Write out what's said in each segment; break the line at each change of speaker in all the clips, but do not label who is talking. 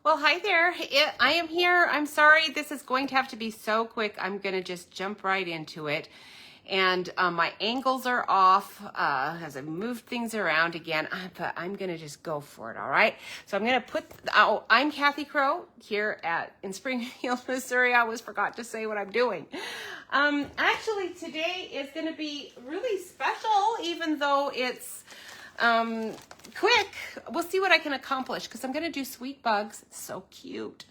Well, hi there. I am here. I'm sorry. This is going to have to be so quick. I'm going to just jump right into it. And my angles are off as I moved things around again, but I'm going to just go for it, all right? So I'm going to I'm Kathy Crow here in Springfield, Missouri. I always forgot to say what I'm doing. Actually, today is going to be really special, even though it's quick. We'll see what I can accomplish because I'm going to do sweet bugs. So cute.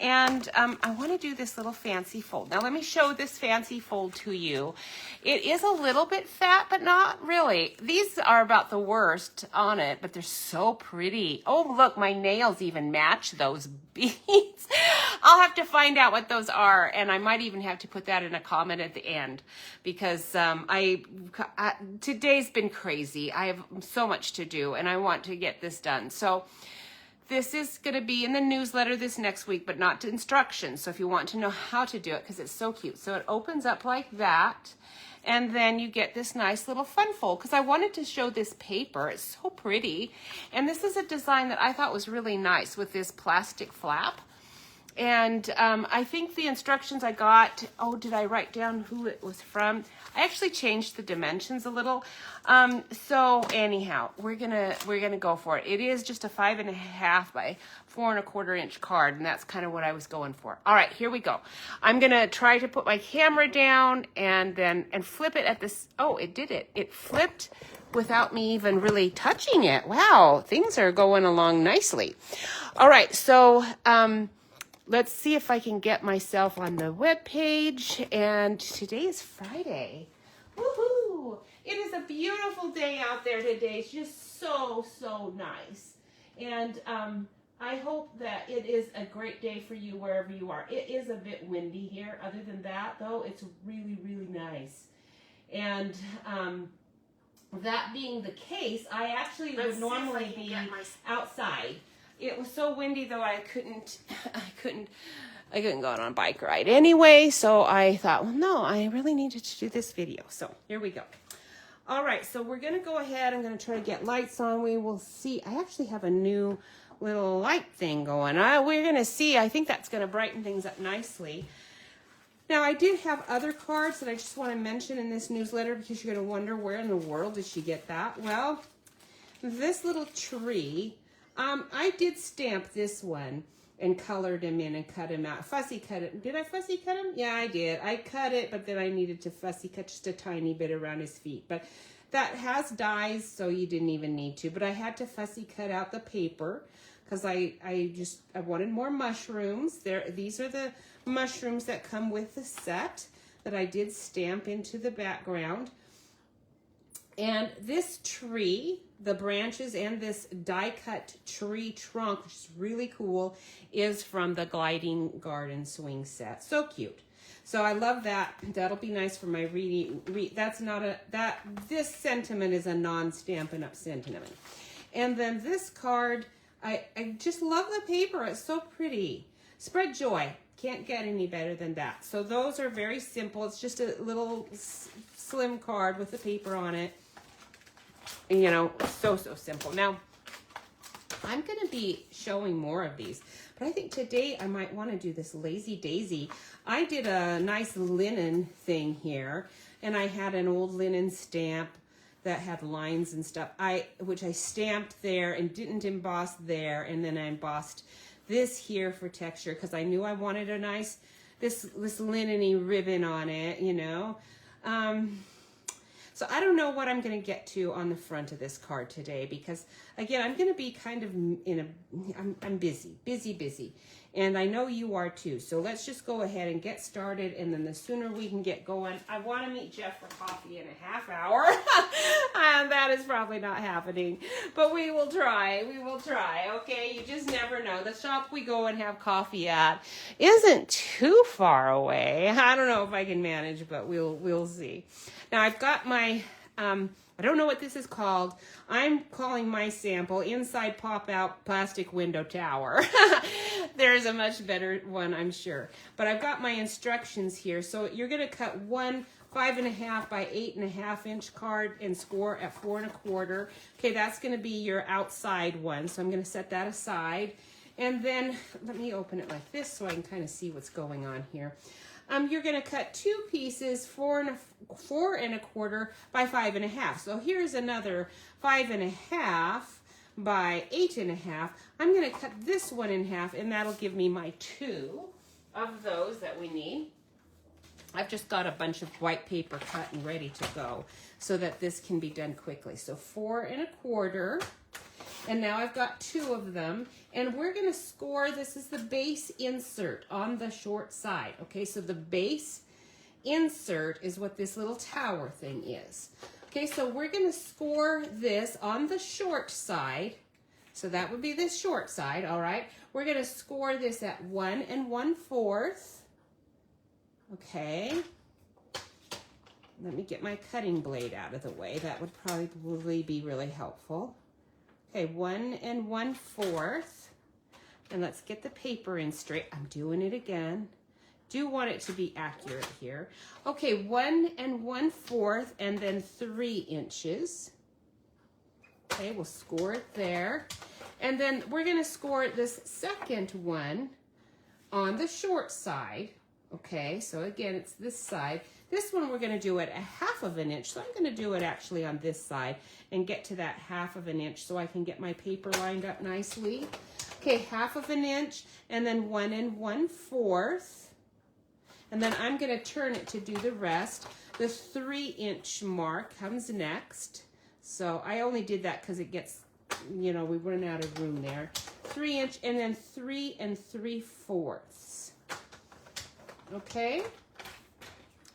And I want to do this little fancy fold. Now let me show this fancy fold to you. It is a little bit fat, but not really. These are about the worst on it, but they're so pretty. Oh, look, my nails even match those beads. I'll have to find out what those are, and I might even have to put that in a comment at the end because today's been crazy. I have so much to do, and I want to get this done. So this is going to be in the newsletter this next week, but not to instructions. So if you want to know how to do it, because it's so cute. So it opens up like that. And then you get this nice little fun fold because I wanted to show this paper. It's so pretty. And this is a design that I thought was really nice with this plastic flap. And I think the instructions I got, did I write down who it was from? I actually changed the dimensions a little. So anyhow, we're gonna go for it. It is just a 5.5 by 4.25 inch card, and that's kind of what I was going for. All right, here we go. I'm gonna try to put my camera down and flip it at this. Oh, it did it. It flipped without me even really touching it. Wow, things are going along nicely. All right, so let's see if I can get myself on the web page. And today is Friday. Woohoo! It is a beautiful day out there today. It's just so nice. And I hope that it is a great day for you wherever you are. It is a bit windy here. Other than that, though, it's really nice. And that being the case, I actually would normally be outside. It was so windy though I couldn't go on a bike ride anyway, so I thought, well, no, I really needed to do this video. So here we go. All right, so we're gonna go ahead. I'm gonna try to get lights on. We will see. I actually have a new little light thing going. We're gonna see. I think that's gonna brighten things up nicely. Now, I did have other cards that I just want to mention in this newsletter because you're gonna wonder where in the world did she get that? Well, this little tree. I did stamp this one and colored him in and cut him out. Fussy cut it. Did I fussy cut him? Yeah, I did. I cut it, but then I needed to fussy cut just a tiny bit around his feet. But that has dies, so you didn't even need to. But I had to fussy cut out the paper because I wanted more mushrooms. These are the mushrooms that come with the set that I did stamp into the background. And this tree, the branches and this die-cut tree trunk, which is really cool, is from the Gliding Garden Swing set. So cute. So I love that. That'll be nice for my reading. This sentiment is a non-Stampin' Up! Sentiment. And then this card, I just love the paper. It's so pretty. Spread joy. Can't get any better than that. So those are very simple. It's just a little slim card with the paper on it. You know, so simple. Now, I'm going to be showing more of these, but I think today I might want to do this Lazy Daisy. I did a nice linen thing here, and I had an old linen stamp that had lines and stuff, which I stamped there and didn't emboss there, and then I embossed this here for texture because I knew I wanted a nice, this linen-y ribbon on it, you know. So I don't know what I'm going to get to on the front of this card today because, again, I'm going to be kind of I'm busy. And I know you are too. So let's just go ahead and get started. And then the sooner we can get going, I want to meet Jeff for coffee in a half hour. And that is probably not happening. But we will try. Okay, you just never know. The shop we go and have coffee at isn't too far away. I don't know if I can manage, but we'll see. Now I've got my, I don't know what this is called. I'm calling my sample Inside Pop-Out Plastic Window Tower. There's a much better one, I'm sure. But I've got my instructions here. So you're going to cut one 5.5 by 8.5 inch card and score at 4 1/4. Okay, that's going to be your outside one. So I'm going to set that aside. And then let me open it like this so I can kind of see what's going on here. You're going to cut 2 pieces, 4 1/4 by 5 1/2. So here's another 5 1/2 by 8 1/2. I'm going to cut this one in half, and that'll give me my 2 of those that we need. I've just got a bunch of white paper cut and ready to go so that this can be done quickly. So 4 1/4. And now I've got 2 of them, and we're going to score. This is the base insert on the short side. Okay, so the base insert is what this little tower thing is. Okay, so we're going to score this on the short side. So that would be the short side, all right? We're going to score this at 1 1/4. Okay. Let me get my cutting blade out of the way. That would probably be really helpful. Okay, 1 1/4, and let's get the paper in straight. I'm doing it again. Do want it to be accurate here. Okay, 1 1/4, and then 3 inches. Okay, we'll score it there. And then we're going to score this second one on the short side. Okay, so again, it's this side. This one we're going to do it 1/2 inch. So I'm going to do it actually on this side and get to that 1/2 inch so I can get my paper lined up nicely. Okay, 1/2 inch, and then 1 1/4. And then I'm going to turn it to do the rest. The 3-inch mark comes next. So I only did that because it gets, you know, we run out of room there. 3 inch, and then 3 3/4. Okay.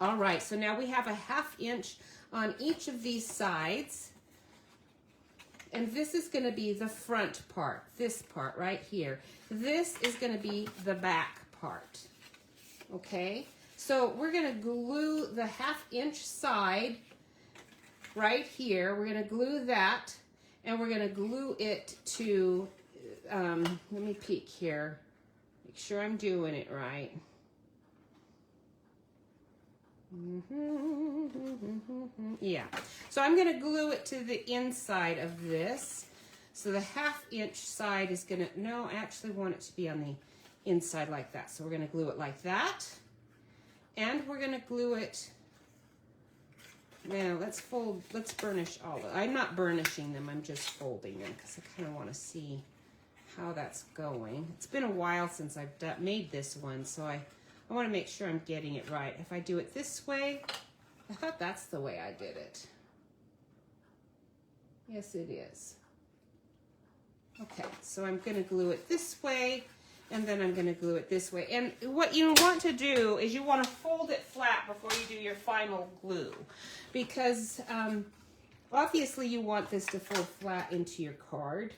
All right, so now we have a 1/2 inch on each of these sides. And this is going to be the front part, this part right here. This is going to be the back part. Okay, so we're going to glue the 1/2 inch side right here. We're going to glue that, and we're going to glue it to, let me peek here, make sure I'm doing it right. Yeah, so I'm going to glue it to the inside of this. So the 1/2 inch side is going to, no, I actually want it to be on the inside like that. So we're going to glue it like that. And we're going to glue it, now let's burnish all of it. I'm not burnishing them, I'm just folding them because I kind of want to see how that's going. It's been a while since I've made this one, so I want to make sure I'm getting it right. If I do it this way, I thought that's the way I did it. Yes, it is. Okay, so I'm going to glue it this way, and then I'm going to glue it this way. And what you want to do is you want to fold it flat before you do your final glue, because obviously you want this to fold flat into your card.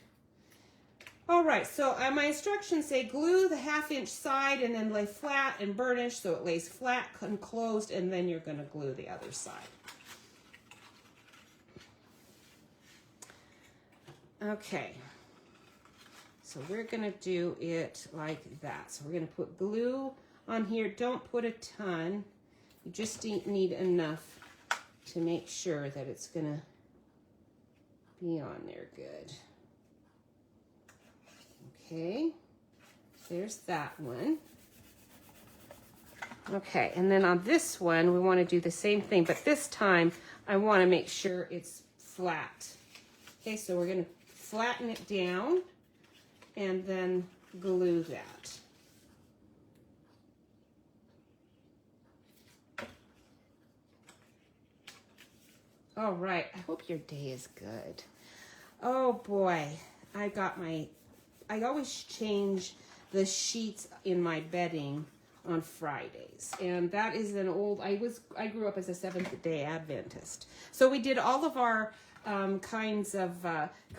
All right, so my instructions say glue the 1/2 inch side and then lay flat and burnish so it lays flat and closed, and then you're going to glue the other side. Okay, so we're going to do it like that. So we're going to put glue on here. Don't put a ton. You just need enough to make sure that it's going to be on there good. Okay, there's that one. Okay, and then on this one, we want to do the same thing, but this time I want to make sure it's flat. Okay, so we're going to flatten it down and then glue that. All right, I hope your day is good. Oh boy, I always change the sheets in my bedding on Fridays, and that is an old, I grew up as a Seventh-day Adventist. So we did all of our kinds of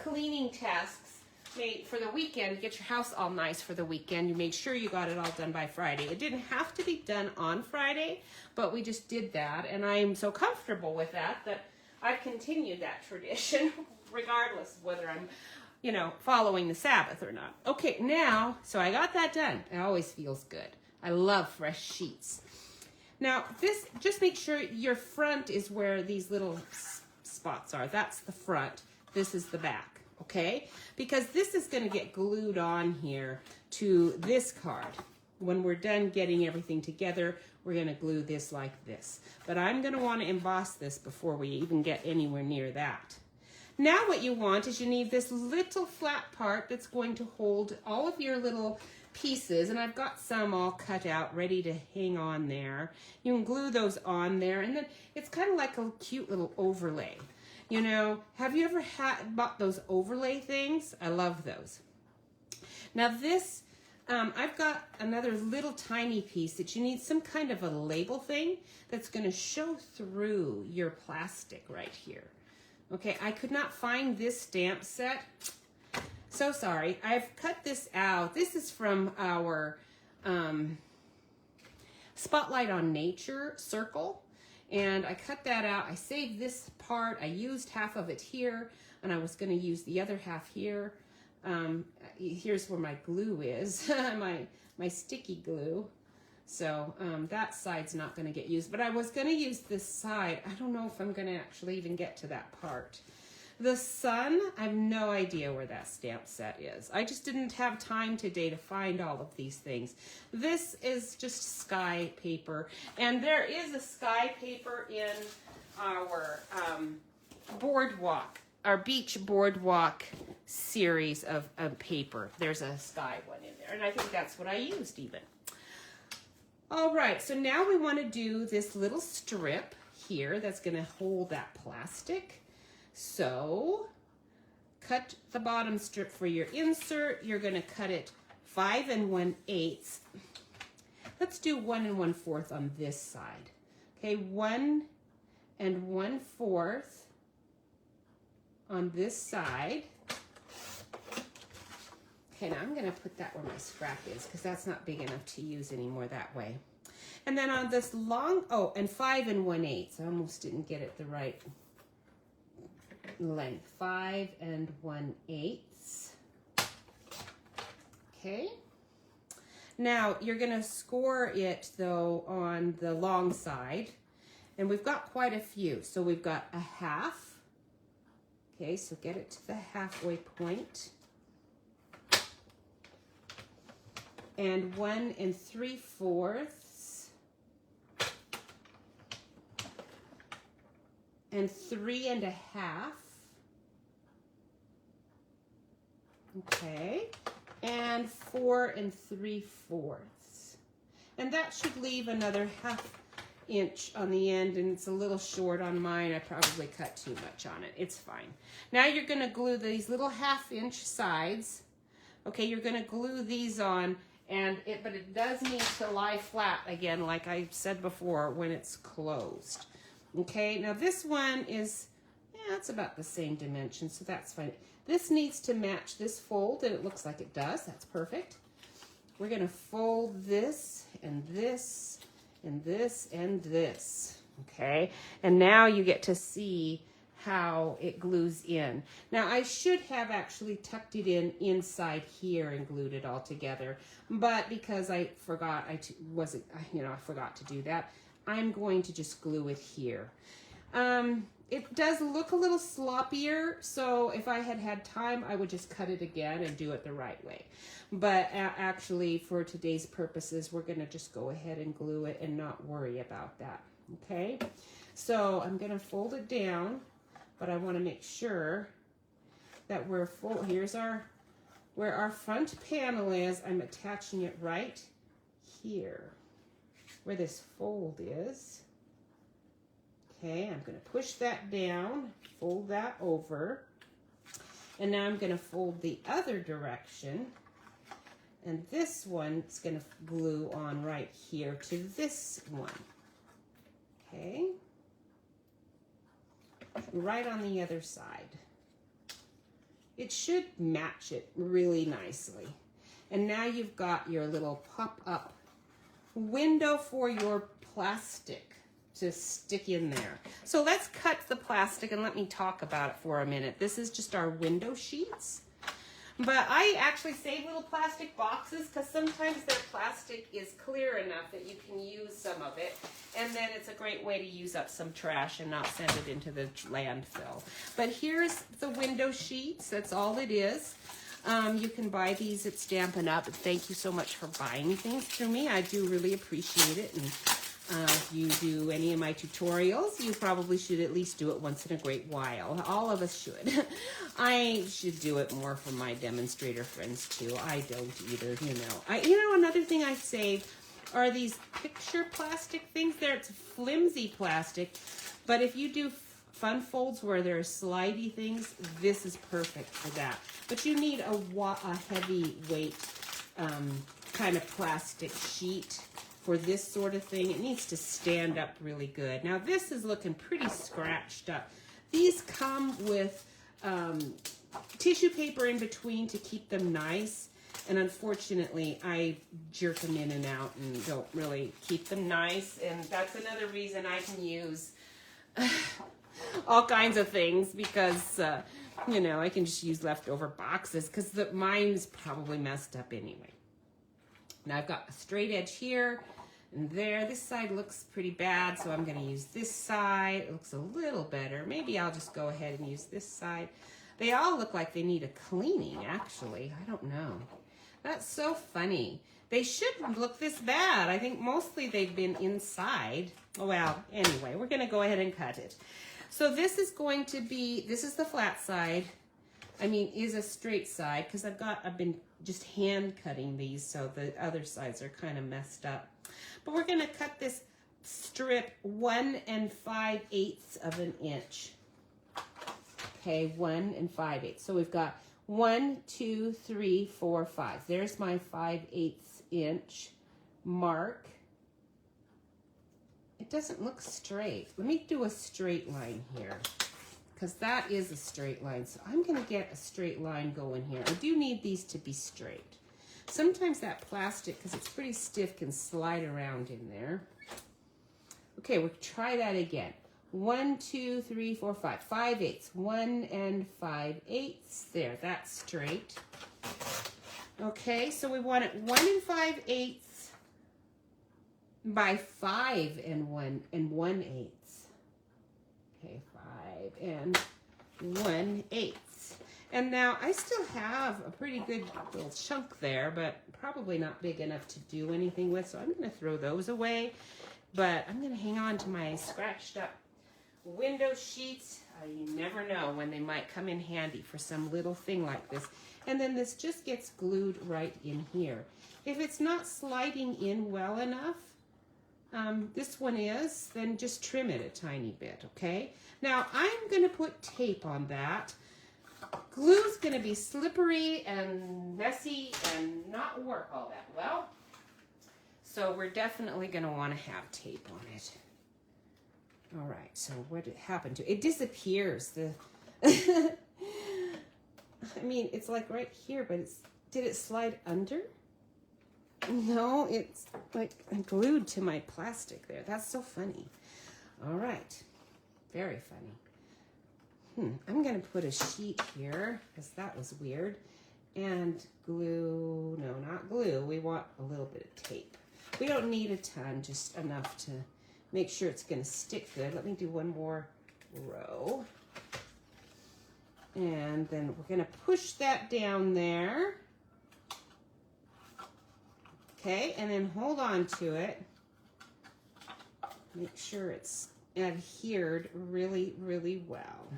cleaning tasks made for the weekend, get your house all nice for the weekend. You made sure you got it all done by Friday. It didn't have to be done on Friday, but we just did that, and I'm so comfortable with that I've continued that tradition regardless of whether I'm, you know, following the Sabbath or not. Okay, now, so I got that done. It always feels good. I love fresh sheets. Now, this, just make sure your front is where these little spots are. That's the front. This is the back, okay? Because this is going to get glued on here to this card. When we're done getting everything together, we're going to glue this like this. But I'm going to want to emboss this before we even get anywhere near that. Now what you want is you need this little flat part that's going to hold all of your little pieces, and I've got some all cut out ready to hang on there. You can glue those on there, and then it's kind of like a cute little overlay. You know, have you ever bought those overlay things? I love those. Now this, I've got another little tiny piece that you need some kind of a label thing that's going to show through your plastic right here. Okay, I could not find this stamp set. So sorry. I've cut this out. This is from our Spotlight on Nature circle. And I cut that out. I saved this part. I used half of it here, and I was going to use the other half here. Here's where my glue is, my sticky glue. So that side's not going to get used, but I was going to use this side. I don't know if I'm going to actually even get to that part. The sun, I have no idea where that stamp set is. I just didn't have time today to find all of these things. This is just sky paper, and there is a sky paper in our boardwalk, our beach boardwalk series of paper. There's a sky one in there, and I think that's what I used even. All right, so now we want to do this little strip here that's going to hold that plastic. So cut the bottom strip for your insert. You're going to cut it 5 1/8. Let's do 1 1/4 on this side. Okay, 1 1/4 on this side. Okay, now I'm going to put that where my scrap is because that's not big enough to use anymore that way. And then on this long, oh, and 5 1/8. I almost didn't get it the right length. 5 1/8. Okay. Now you're going to score it though on the long side, and we've got quite a few. So we've got a half. Okay, so get it to the halfway point. And 1 3/4. And 3 1/2. Okay, and 4 3/4. And that should leave another 1/2 inch on the end, and it's a little short on mine. I probably cut too much on it. It's fine. Now you're going to glue these little 1/2 inch sides. Okay, you're going to glue these on, but it does need to lie flat again, like I said before, when it's closed. Okay, now this one is, yeah, it's about the same dimension, so that's fine. This needs to match this fold, and it looks like it does. That's perfect. We're going to fold this and this and this and this. Okay, and now you get to see how it glues in. Now I should have actually tucked it in inside here and glued it all together, but because I forgot, I forgot to do that, I'm going to just glue it here. It does look a little sloppier, so if I had had time, I would just cut it again and do it the right way. But actually, for today's purposes, we're going to just go ahead and glue it and not worry about that. Okay, so I'm going to fold it down, but I want to make sure that we're full. Here's where our front panel is. I'm attaching it right here, where this fold is. Okay, I'm going to push that down, fold that over, and now I'm going to fold the other direction, and this one is going to glue on right here to this one. Okay, right on the other side. It should match it really nicely. And now you've got your little pop-up window for your plastic to stick in there. So let's cut the plastic and let me talk about it for a minute. This is just our window sheets. But I actually save little plastic boxes because sometimes their plastic is clear enough that you can use some of it. And then it's a great way to use up some trash and not send it into the landfill. But here's the window sheets. That's all it is. You can buy these at Stampin' Up. And thank you so much for buying things through me. I do really appreciate it. And if you do any of my tutorials, you probably should at least do it once in a great while. All of us should. I should do it more for my demonstrator friends too. I don't either, you know. Another thing I save are these picture plastic things. It's flimsy plastic, but if you do fun folds where there are slidey things, this is perfect for that. But you need a heavy weight kind of plastic sheet for this sort of thing. It needs to stand up really good. Now this is looking pretty scratched up. These come with tissue paper in between to keep them nice. And unfortunately, I jerk them in and out and don't really keep them nice. And that's another reason I can use all kinds of things because, I can just use leftover boxes because mine's probably messed up anyway. Now I've got a straight edge here and there. This side looks pretty bad, so I'm going to use this side. It looks a little better. Maybe I'll just go ahead and use this side. They all look like they need a cleaning, actually. I don't know. That's so funny. They shouldn't look this bad. I think mostly they've been inside. Well, anyway, we're going to go ahead and cut it. So this is going to be, this is the flat side. Is a straight side because I've been just hand cutting these, so the other sides are kind of messed up. But we're going to cut this strip 1 5/8 of an inch. Okay, 1 5/8. So we've got 1, 2, 3, 4, 5. There's my 5/8 inch mark. It doesn't look straight. Let me do a straight line here, because that is a straight line. So I'm going to get a straight line going here. I do need these to be straight. Sometimes that plastic, because it's pretty stiff, can slide around in there. Okay, we'll try that again. 1, 2, 3, 4, 5. 5/8. 1 5/8. There, that's straight. Okay, so we want it 1 5/8 by 5 1/8. Okay, 5 1/8. And now I still have a pretty good little chunk there, but probably not big enough to do anything with, so I'm going to throw those away. But I'm going to hang on to my scratched up window sheets. You never know when they might come in handy for some little thing like this. And then this just gets glued right in here. If it's not sliding in well enough, this one is, then just trim it a tiny bit, okay? Now I'm going to put tape on that. Glue's going to be slippery and messy and not work all that well. So we're definitely going to want to have tape on it. All right, so what happened to it? It disappears. It's like right here, but did it slide under? No, it's like glued to my plastic there. That's so funny. All right, very funny. I'm going to put a sheet here because that was weird. And glue, no, not glue. We want a little bit of tape. We don't need a ton, just enough to make sure it's going to stick good. Let me do one more row. And then we're going to push that down there. Okay, and then hold on to it. Make sure it's adhered really, really well.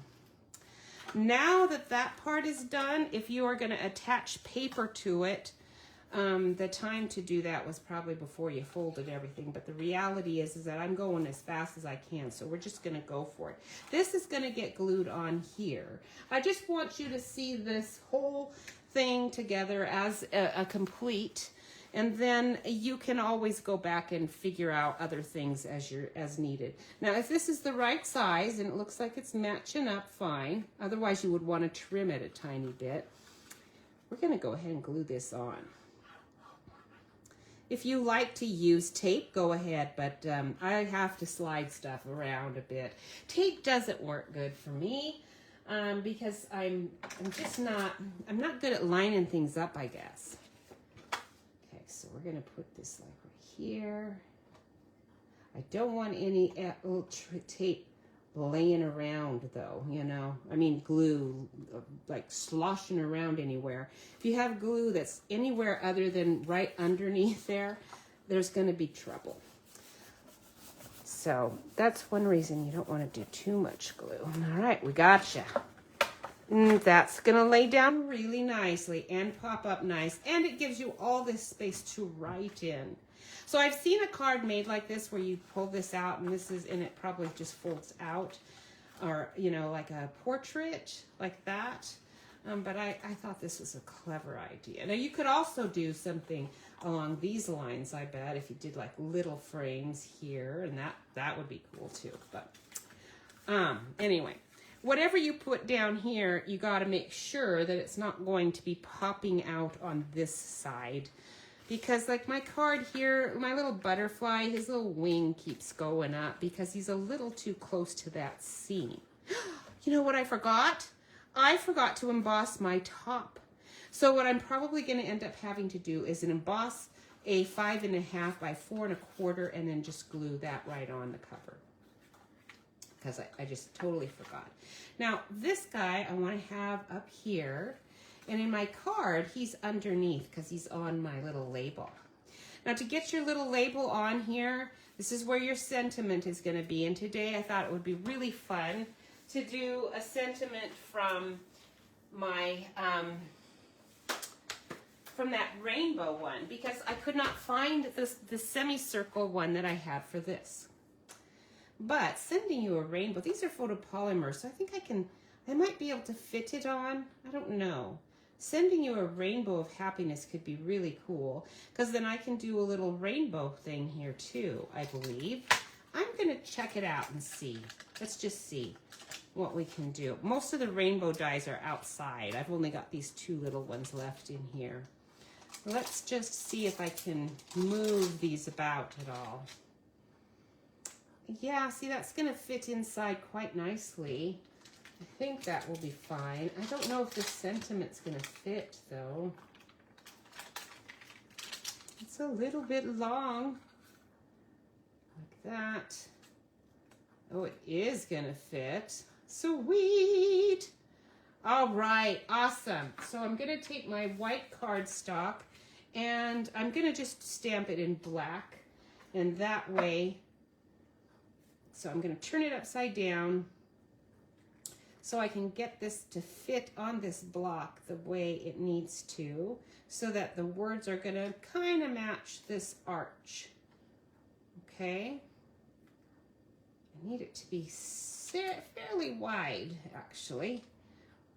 Now that that part is done, if you are going to attach paper to it, the time to do that was probably before you folded everything, but the reality is that I'm going as fast as I can, so we're just going to go for it. This is going to get glued on here. I just want you to see this whole thing together as a complete, and then you can always go back and figure out other things as needed. Now, if this is the right size and it looks like it's matching up fine, otherwise you would want to trim it a tiny bit. We're going to go ahead and glue this on. If you like to use tape, go ahead, but I have to slide stuff around a bit. Tape doesn't work good for me. because I'm not good at lining things up, I guess. Okay, so we're going to put this like right here. I don't want any tape laying around though, you know. I mean glue, like sloshing around anywhere. If you have glue that's anywhere other than right underneath there, there's going to be trouble. So that's one reason you don't want to do too much glue. All right, we gotcha. That's going to lay down really nicely and pop up nice. And it gives you all this space to write in. So I've seen a card made like this where you pull this out and it probably just folds out, or, you know, like a portrait like that. But I thought this was a clever idea. Now you could also do something along these lines, I bet, if you did like little frames here, and that would be cool too. But anyway, whatever you put down here, you got to make sure that it's not going to be popping out on this side. Because like my card here, my little butterfly, his little wing keeps going up because he's a little too close to that seam. You know what I forgot? I forgot to emboss my top. So what I'm probably going to end up having to do is emboss a 5.5 by 4 1/4 and then just glue that right on the cover. Because I just totally forgot. Now this guy I want to have up here. And in my card, he's underneath because he's on my little label. Now to get your little label on here, this is where your sentiment is going to be. And today I thought it would be really fun to do a sentiment from my, from that rainbow one, because I could not find the semicircle one that I had for this. But sending you a rainbow, these are photopolymers, so I think I might be able to fit it on. I don't know. Sending you a rainbow of happiness could be really cool, because then I can do a little rainbow thing here too, I believe. I'm going to check it out and see. Let's just see what we can do. Most of the rainbow dies are outside. I've only got these 2 little ones left in here. Let's just see if I can move these about at all. Yeah, see, that's going to fit inside quite nicely. I think that will be fine. I don't know if this sentiment's going to fit, though. It's a little bit long. Like that. Oh, it is going to fit. Sweet! All right, awesome. So I'm going to take my white cardstock, and I'm going to just stamp it in black. And that way, so I'm going to turn it upside down, so I can get this to fit on this block the way it needs to, so that the words are going to kind of match this arch. Okay? I need it to be fairly wide, actually.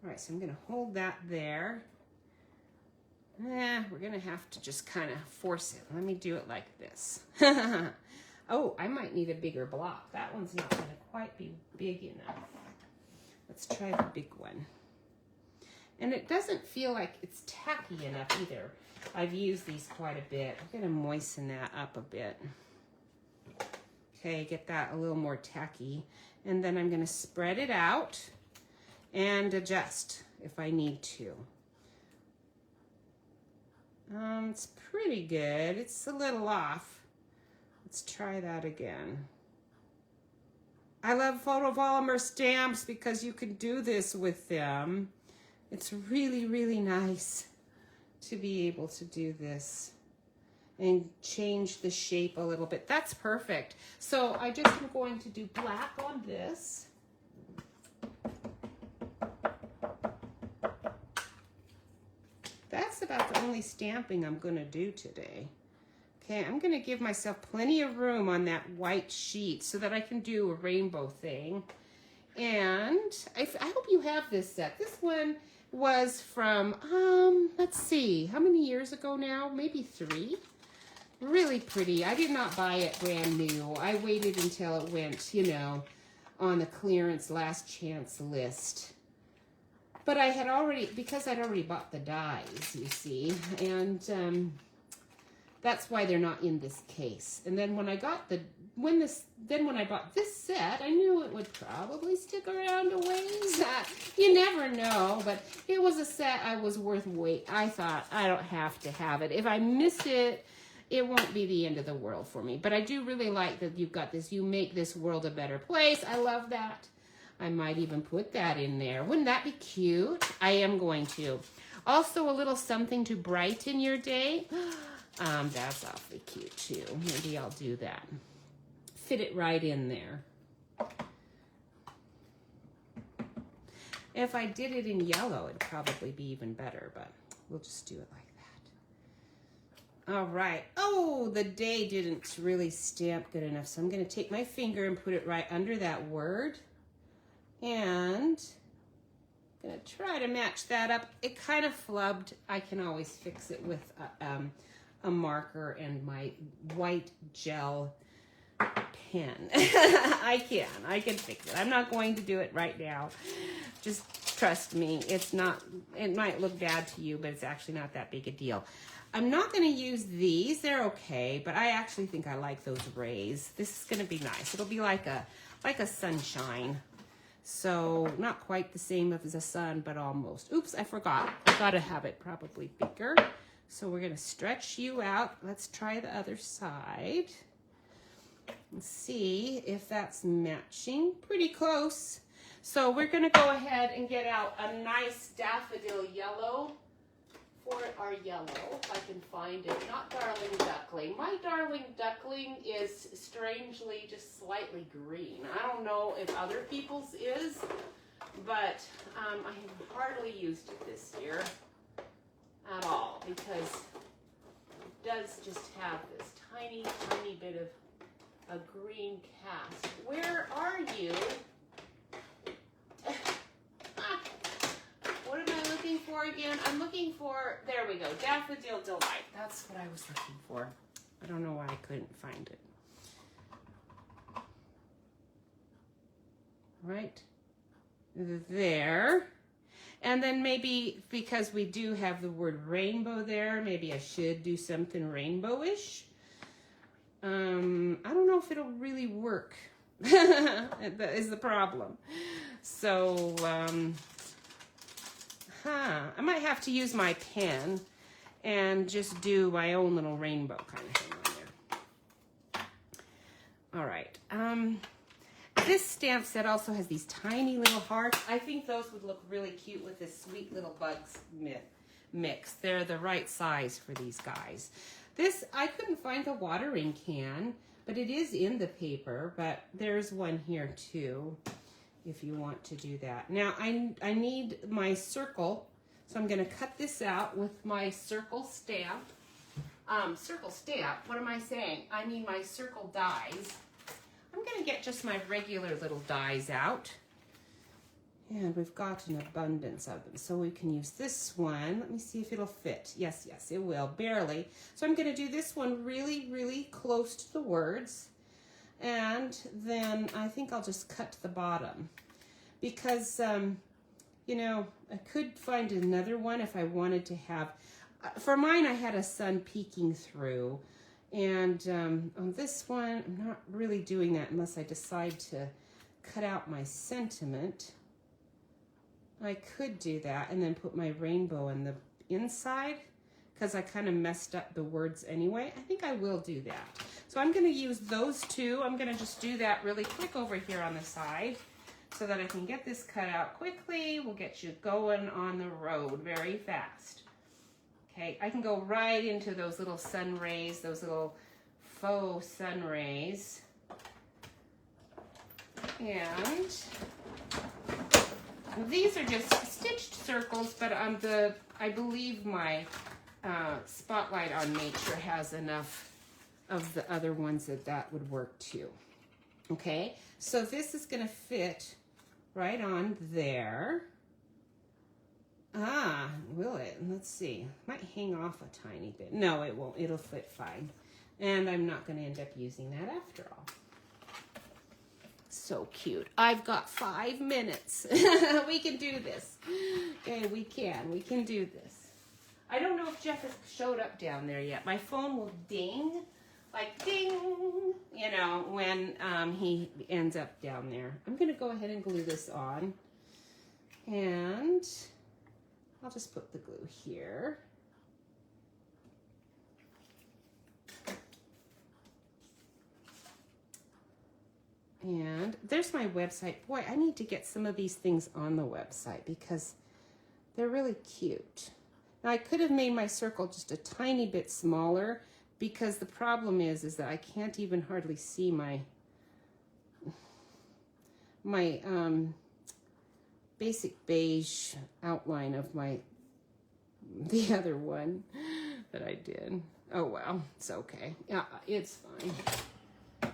All right, so I'm going to hold that there. We're going to have to just kind of force it. Let me do it like this. Oh, I might need a bigger block. That one's not going to quite be big enough. Let's try the big one. And it doesn't feel like it's tacky enough either. I've used these quite a bit. I'm going to moisten that up a bit. Okay, get that a little more tacky. And then I'm going to spread it out and adjust if I need to. It's pretty good. It's a little off. Let's try that again. I love photopolymer stamps because you can do this with them. It's really, really nice to be able to do this and change the shape a little bit. That's perfect. So I just am going to do black on this. That's about the only stamping I'm going to do today. Okay, I'm going to give myself plenty of room on that white sheet so that I can do a rainbow thing. And I hope you have this set. This one was from, let's see, how many years ago now? Maybe 3. Really pretty. I did not buy it brand new. I waited until it went, you know, on the clearance last chance list. But I had already, because I'd already bought the dies, you see, and that's why they're not in this case. And then when I got the when I bought this set, I knew it would probably stick around a ways. You never know, but it was a set I was worth wait. I thought, I don't have to have it. If I miss it, it won't be the end of the world for me. But I do really like that you've got this, you make this world a better place. I love that. I might even put that in there. Wouldn't that be cute? I am going to. Also, a little something to brighten your day. That's awfully cute too. Maybe I'll do that. Fit it right in there. If I did it in yellow, it'd probably be even better, but we'll just do it like that. All right. Oh, the day didn't really stamp good enough, so I'm going to take my finger and put it right under that word. And I'm going to try to match that up. It kind of flubbed. I can always fix it with a marker and my white gel pen. I can fix it. I'm not going to do it right now. Just trust me. It might look bad to you, but it's actually not that big a deal. I'm not going to use these. They're okay, but I actually think I like those rays. This is going to be nice. It'll be like a sunshine. So not quite the same as a sun, but almost. Oops, I forgot. I got to have it probably bigger. So we're going to stretch you out. Let's try the other side and see if that's matching. Pretty close. So we're going to go ahead and get out a nice daffodil yellow for our yellow, if I can find it. Not Darling Duckling. My Darling Duckling is strangely just slightly green. I don't know if other people's is, but I have hardly used it this year at all because it does just have this tiny, tiny bit of a green cast. Where are you? What am I looking for again? I'm looking for, there we go, Daffodil Delight. That's what I was looking for. I don't know why I couldn't find it. Right there. And then maybe because we do have the word rainbow there, maybe I should do something rainbowish. I don't know if it'll really work. That is the problem. So, I might have to use my pen and just do my own little rainbow kind of thing on there. All right. This stamp set also has these tiny little hearts. I think those would look really cute with this sweet little bugs mix. They're the right size for these guys. This, I couldn't find the watering can, but it is in the paper, but there's one here too, if you want to do that. Now, I need my circle, so I'm going to cut this out with my circle stamp. What am I saying? I need my circle dies. I'm going to get just my regular little dies out. And we've got an abundance of them, so we can use this one. Let me see if it'll fit. Yes, it will, barely. So I'm going to do this one really, really close to the words. And then I think I'll just cut the bottom because, you know, I could find another one if I wanted to have, for mine I had a sun peeking through, and on this one I'm not really doing that unless I decide to cut out my sentiment. I could do that and then put my rainbow in the inside because I kind of messed up the words anyway. I think I will do that. So I'm going to use those two. I'm going to just do that really quick over here on the side so that I can get this cut out quickly. We'll get you going on the road very fast. Okay, I can go right into those little sun rays, those little faux sun rays. And these are just stitched circles, but I believe my Spotlight on Nature has enough of the other ones that would work too. Okay, so this is going to fit right on there. Will it? Let's see. Might hang off a tiny bit. No, it won't. It'll fit fine. And I'm not going to end up using that after all. So cute. I've got 5 minutes. We can do this. Okay, we can do this. I don't know if Jeff has showed up down there yet. My phone will ding like ding, you know, when he ends up down there. I'm going to go ahead and glue this on. And I'll just put the glue here. And there's my website. Boy, I need to get some of these things on the website because they're really cute. Now I could have made my circle just a tiny bit smaller because the problem is that I can't even hardly see my basic beige outline of the other one that I did. Oh well, it's okay. Yeah, it's fine.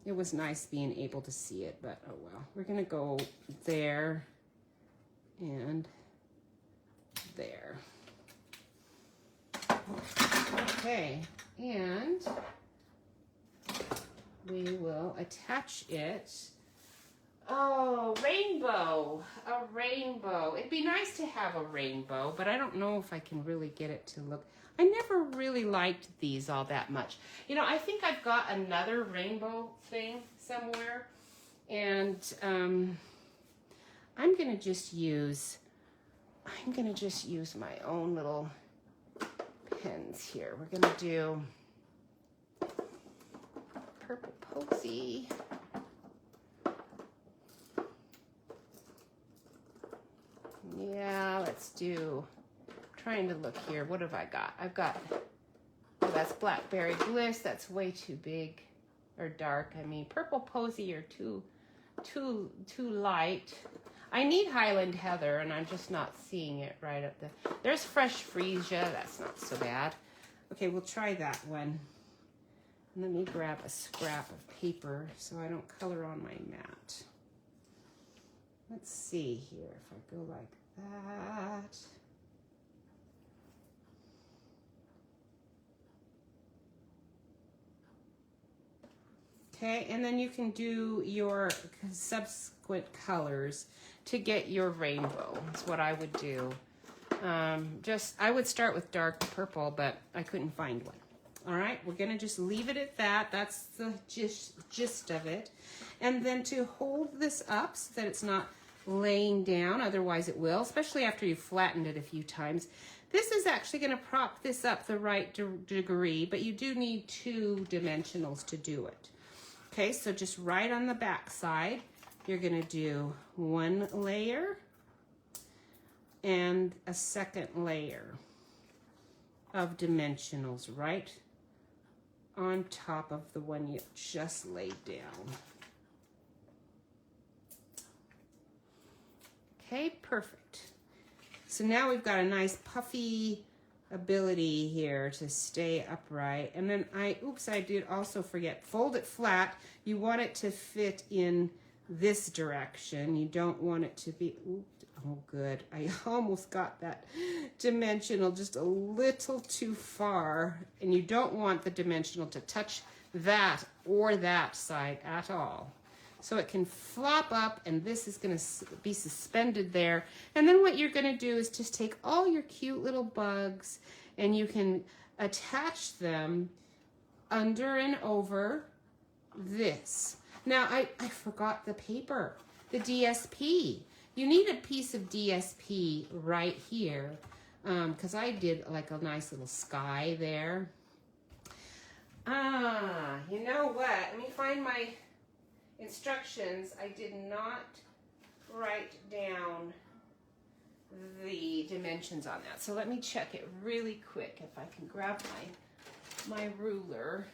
It was nice being able to see it, but oh well. We're gonna go there and there. Okay, and we will attach it. Oh, rainbow, a rainbow. It'd be nice to have a rainbow, but I don't know if I can really get it to look. I never really liked these all that much. You know, I think I've got another rainbow thing somewhere, and I'm gonna just use my own little pens here. We're gonna do Purple Posy. Yeah, let's do, trying to look here. What have I got? I've got, oh, that's Blackberry Bliss. That's way too big or dark. I mean, Purple Posy are too light. I need Highland Heather, and I'm just not seeing it right up there. There's Fresh Freesia. That's not so bad. Okay, we'll try that one. And let me grab a scrap of paper so I don't color on my mat. Let's see here if I go like that. Okay, and then you can do your subsequent colors to get your rainbow. That's what I would do. I would start with dark purple, but I couldn't find one. All right, we're gonna just leave it at that. That's the gist of it. And then to hold this up so that it's not laying down, otherwise it will, especially after you've flattened it a few times. This is actually gonna prop this up the right degree, but you do need 2 dimensionals to do it. Okay, so just right on the back side, you're gonna do 1 layer and a second layer of dimensionals right on top of the one you just laid down. Okay, perfect. So now we've got a nice puffy ability here to stay upright. And then I did also forget, fold it flat. You want it to fit in this direction. You don't want it to be, oh good. I almost got that dimensional just a little too far. And you don't want the dimensional to touch that or that side at all. So it can flop up, and this is going to be suspended there. And then what you're going to do is just take all your cute little bugs, and you can attach them under and over this. Now, I forgot the paper, the DSP. You need a piece of DSP right here, because I did like a nice little sky there. You know what? Let me find my instructions. I did not write down the dimensions on that. So let me check it really quick if I can grab my ruler.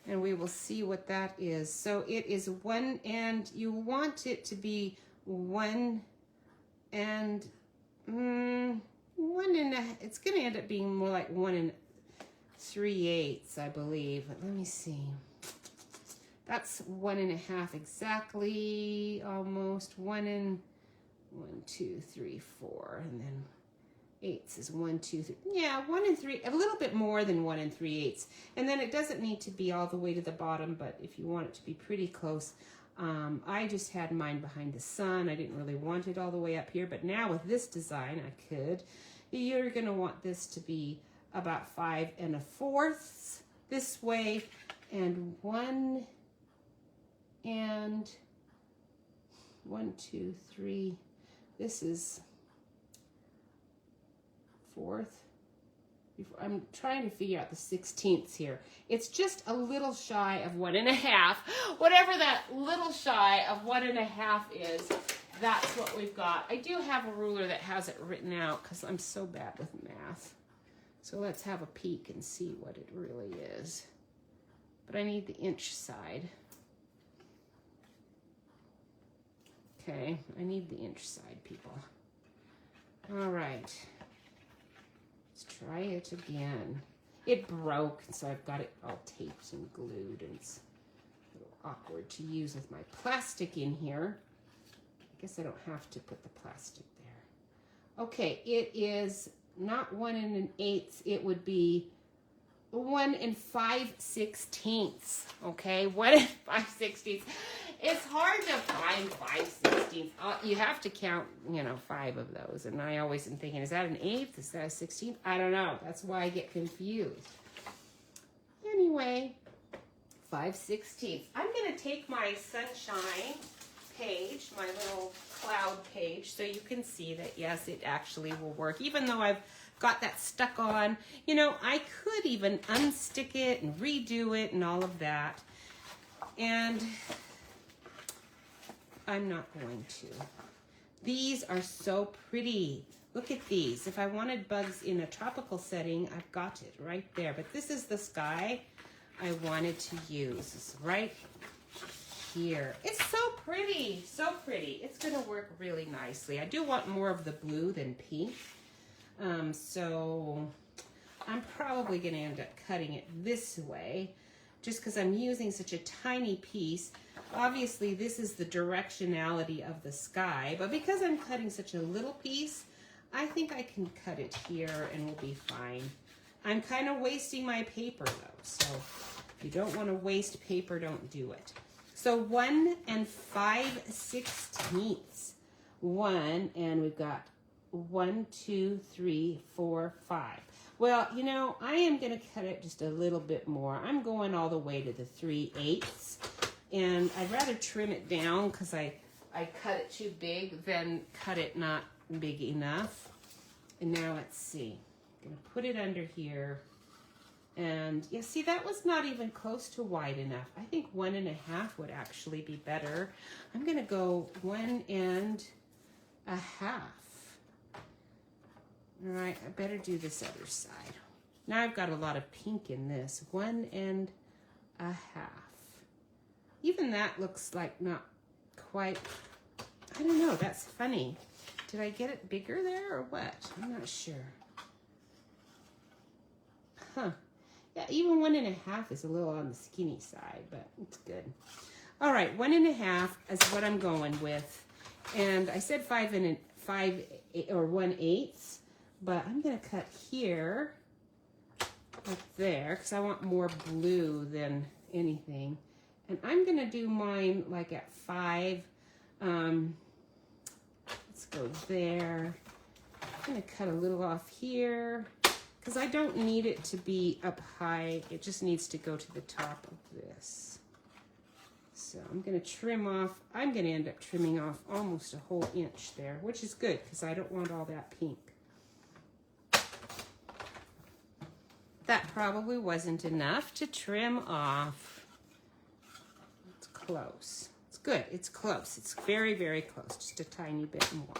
And we will see what that is. So it is 1, and you want it to be 1 and 1 and it's going to end up being more like 1 3/8, I believe. But let me see. That's 1 1/2 exactly, almost. 1 2 3 4, and then 8 is 1 2 3. Yeah, 1 3, a little bit more than 1 3/8. And then it doesn't need to be all the way to the bottom, but if you want it to be pretty close, I just had mine behind the sun. I didn't really want it all the way up here, but now with this design, I could. You're going to want this to be about 5 1/4 this way, and 1 and 1, 2, 3. This is 4th. I'm trying to figure out the 16ths here. It's just a little shy of 1 1/2. Whatever that little shy of 1 1/2 is, that's what we've got. I do have a ruler that has it written out because I'm so bad with math. So let's have a peek and see what it really is. But I need the inch side. Okay, I need the inch side, people. All right. Let's try it again. It broke, so I've got it all taped and glued, and it's a little awkward to use with my plastic in here. I guess I don't have to put the plastic there. Okay, it is not 1 1/8. It would be 1 5/16. Okay, 1 5/16. It's hard to find 5/16. You have to count, 5 of those. And I always am thinking, is that an 1/8? Is that a 16th? I don't know. That's why I get confused. Anyway, 5/16. I'm going to take my sunshine page, my little cloud page, so you can see that, yes, it actually will work. Even though I've got that stuck on, I could even unstick it and redo it and all of that. And I'm not going to. These are so pretty. Look at these. If I wanted bugs in a tropical setting, I've got it right there. But this is the sky I wanted to use. It's right here. It's so pretty. So pretty. It's going to work really nicely. I do want more of the blue than pink. So I'm probably going to end up cutting it this way just because I'm using such a tiny piece. Obviously, this is the directionality of the sky, but because I'm cutting such a little piece, I think I can cut it here and we'll be fine. I'm kind of wasting my paper though, so if you don't want to waste paper, don't do it. So 1 5/16. 1, and we've got 1, 2, 3, 4, 5. Well, I am going to cut it just a little bit more. I'm going all the way to the 3/8. And I'd rather trim it down because I cut it too big than cut it not big enough. And now let's see. I'm going to put it under here. And yeah, see, that was not even close to wide enough. I think 1 1/2 would actually be better. I'm going to go 1 1/2. All right, I better do this other side. Now I've got a lot of pink in this. 1 1/2. Even that looks like not quite, I don't know, that's funny. Did I get it bigger there or what? I'm not sure. Huh. Yeah, even 1 1/2 is a little on the skinny side, but it's good. All right, 1 1/2 is what I'm going with. And I said 5 or 1/8, but I'm going to cut here, up there, because I want more blue than anything. And I'm going to do mine like at 5. Let's go there. I'm going to cut a little off here because I don't need it to be up high. It just needs to go to the top of this. So I'm going to trim off. I'm going to end up trimming off almost a whole inch there, which is good because I don't want all that pink. That probably wasn't enough to trim off. Close. It's good. It's close. It's very, very close. Just a tiny bit more.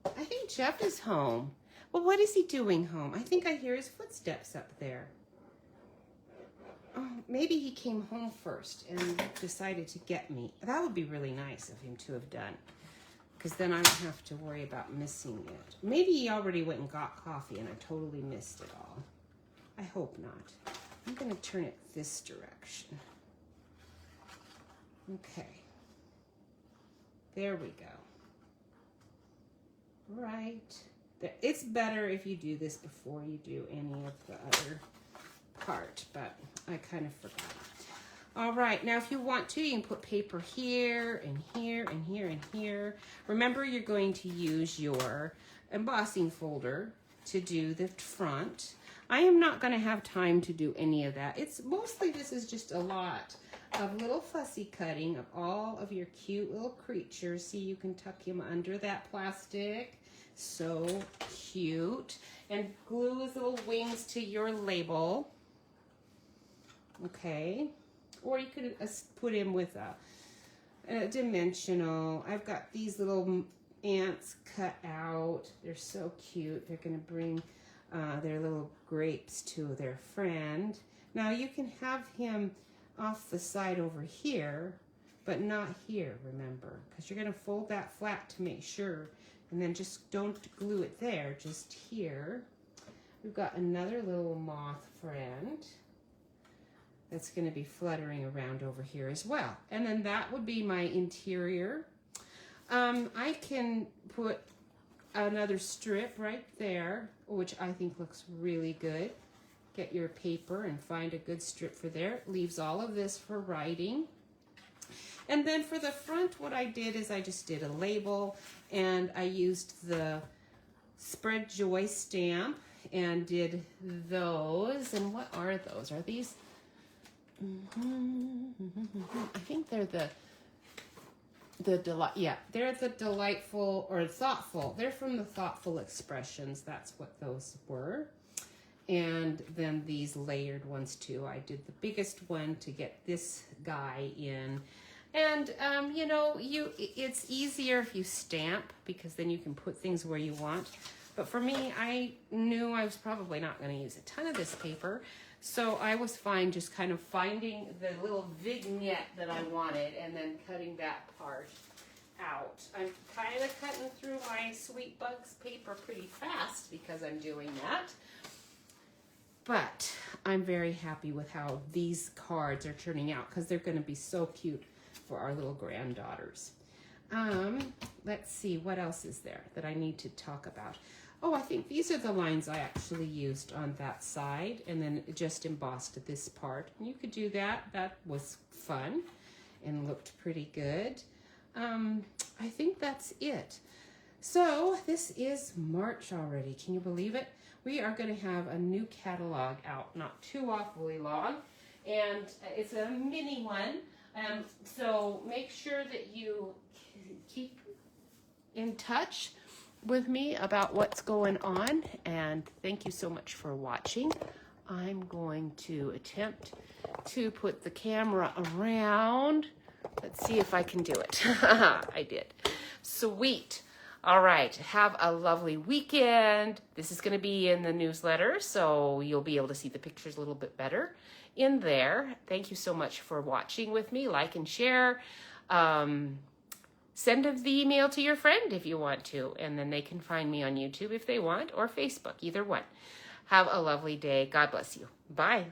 I think Jeff is home. Well, what is he doing home? I think I hear his footsteps up there. Oh, maybe he came home first and decided to get me. That would be really nice of him to have done, because then I don't have to worry about missing it. Maybe he already went and got coffee and I totally missed it all. I hope not. I'm going to turn it this direction. Okay. There we go. Right. It's better if you do this before you do any of the other part, but I kind of forgot. All right, now if you want to, you can put paper here and here and here and here. Remember, you're going to use your embossing folder to do the front. I am not going to have time to do any of that. It's mostly, this is just a lot of little fussy cutting of all of your cute little creatures. See, you can tuck him under that plastic. So cute. And glue his little wings to your label. Okay. Or you could put him with a dimensional. I've got these little ants cut out. They're so cute. They're going to bring their little grapes to their friend. Now you can have him off the side over here, but not here, remember, because you're going to fold that flat to make sure, and then just don't glue it there, just here. We've got another little moth friend that's going to be fluttering around over here as well. And then that would be my interior. I can put another strip right there, which I think looks really good. Get your paper and find a good strip for there. It leaves all of this for writing. And then for the front, what I did is I just did a label, and I used the Spread Joy stamp and did those. And what are those? Are these? I think they're they're the delightful or thoughtful. They're from the Thoughtful Expressions. That's what those were. And then these layered ones too. I did the biggest one to get this guy in. And you know, it's easier if you stamp, because then you can put things where you want. But for me, I knew I was probably not going to use a ton of this paper. So I was fine just kind of finding the little vignette that I wanted and then cutting that part out. I'm kind of cutting through my Sweet Bugs paper pretty fast because I'm doing that. But I'm very happy with how these cards are turning out, because they're going to be so cute for our little granddaughters. Let's see, what else is there that I need to talk about? Oh, I think these are the lines I actually used on that side, and then just embossed this part. And you could do that. That was fun and looked pretty good. I think that's it. So this is March already. Can you believe it? We are going to have a new catalog out, not too awfully long, and it's a mini one. So make sure that you keep in touch with me about what's going on, and thank you so much for watching. I'm going to attempt to put the camera around. Let's see if I can do it. I did. Sweet. All right. Have a lovely weekend. This is going to be in the newsletter, so you'll be able to see the pictures a little bit better in there. Thank you so much for watching with me. Like and share. Send the email to your friend if you want to, and then they can find me on YouTube if they want, or Facebook, either one. Have a lovely day. God bless you. Bye.